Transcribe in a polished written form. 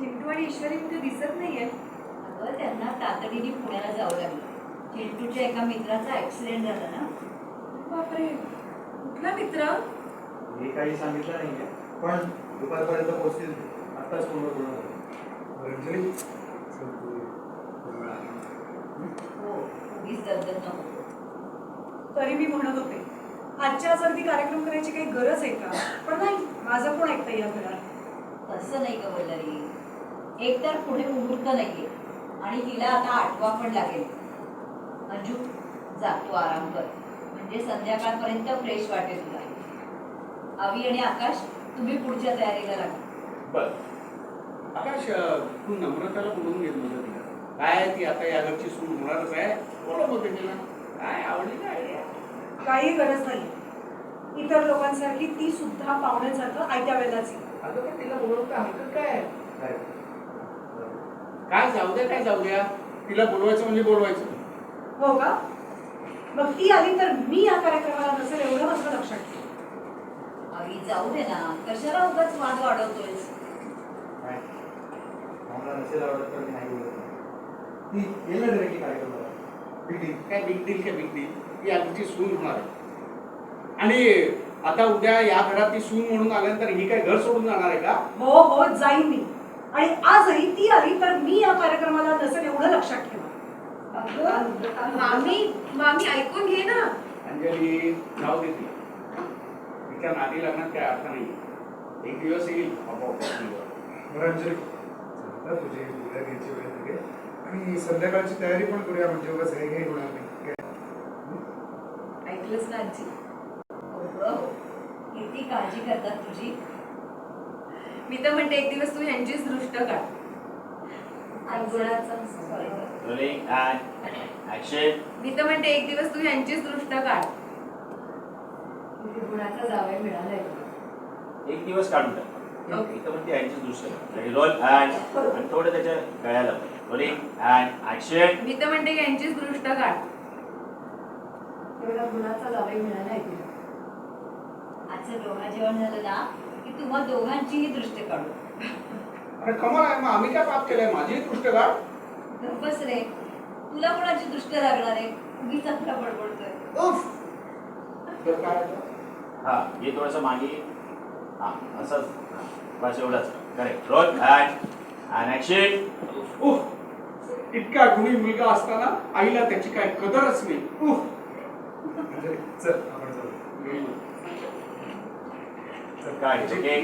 चिंटू आणि ईश्वरी कुठे दिसत नाहीये. अगं त्यांना तातडीने पुण्याला जावं लागलं. चिंटूच्या एका मित्राचा ऍक्सिडेंट झाला ना. बापरे, कुठला मित्र? हे काही सांगितलं नाहीये, पण दुपारपर्यंत पोहोचतील. आत्ताच पूर्ण पूर्ण रंजनी हो, उगीच दगदग नको. तरी मी म्हणत होते आजच्या आज अगदी कार्यक्रम करायची काही गरज आहे का? पण नाही, माझं कोण ऐकतं या घरात. तसं नाही ग वल्लरी. एक तर पुढे मुहूर्त नाहीये आणि हिला आता आठवा पण लागेल. अंजू, जा तू आराम कर, म्हणजे संध्याकाळपर्यंत फ्रेश वाटेल तुला. आवी आणि आकाश, तुम्ही पुढच्या तयारीला लागा. बर आकाश, तू नम्रताला बोलून घेत मदतीला. काय ती आता या घरची सून होणारच आहे. बोला मदतीला. काय आवडली काय आयडिया? काही गरज नाही. इतर लोकांसारखी ती सुद्धा पाहुण्यांसारखं आयत्या वेळेलाच येईल. अगं पण तिला बोलवता हरकत काय? काय जाऊ द्या, काय जाऊ द्या. तिला बोलवायचं म्हणजे बोलवायचं. हो का? मग ती आली तर मी या कार्यक्रमाला नसेल एवढं मात्र लक्षात ठेव. आवी जाऊ दे ना, कशाला उगाच वाद वाढवतोयस. काय मला नसेल आवडत तर मी नाही बोलत. ती येईल ना डायरेक्टली कार्यक्रमाला. Big deal. काय बिग डील, काय बिग डील. ती आधीची सून होणार आहे. आणि आता उद्या या घरात ती सून म्हणून आल्यानंतर ही काय घर सोडून जाणार आहे का? हो हो, जाईन मी. आणि आजही ती आली तर मी या कार्यक्रमाला नसेल एवढं लक्षात ठेवा. मामी ऐकून घे ना. अंजली, जाऊ दे तिला. तिच्या नादी लग्नात काय अर्थ नाही. एक दिवस येईल आपोआप. बरं अंजली, चला तुझी उद्या घ्यायची वेळ आहे आणि संध्याकाळची तयारी पण करूया, म्हणजे उगाच हे होणार नाही. ऐकलंच ना आजी. हो, किती काळजी करतात तुझी. मी तर म्हणते एक दिवस तू ह्यांचीच दृष्ट काढ. Rolling and action. मी तर म्हणते एक दिवस तू ह्यांचीच दृष्ट काढ. गुणाचा जावई मिळालाय. एक दिवस काढून टाक. Okay. इथं पण ती यांची दृश्य. रोल अँड आणि थोडं त्याच्या गळ्याला. Rolling and action. मी तर म्हणते की ह्यांचीच दृष्ट काढ. एवढा गुणाचा जावई मिळालाय तुला. आजचं डोहा जेवण झालं ना की तुम्हा दोघांचीही दृष्टी काढू. अरे कमाल आहे. मग आम्ही काय पाप केलंय? माझी दृष्ट काढ. बस रे, तुला कोणाची दृष्टी लागणार आहे? उगीच आपला बडबडतोय. उफ. तर काय? हा, हे थोडंसं मागे. हा, असंच. बस एवढंच. करेक्ट. Roll and action. उफ. इतका गुणी मुलगा असताना आईला त्याची काय कदरच नाही. उफ. अंजली, चल आपण जाऊ. काय ओके.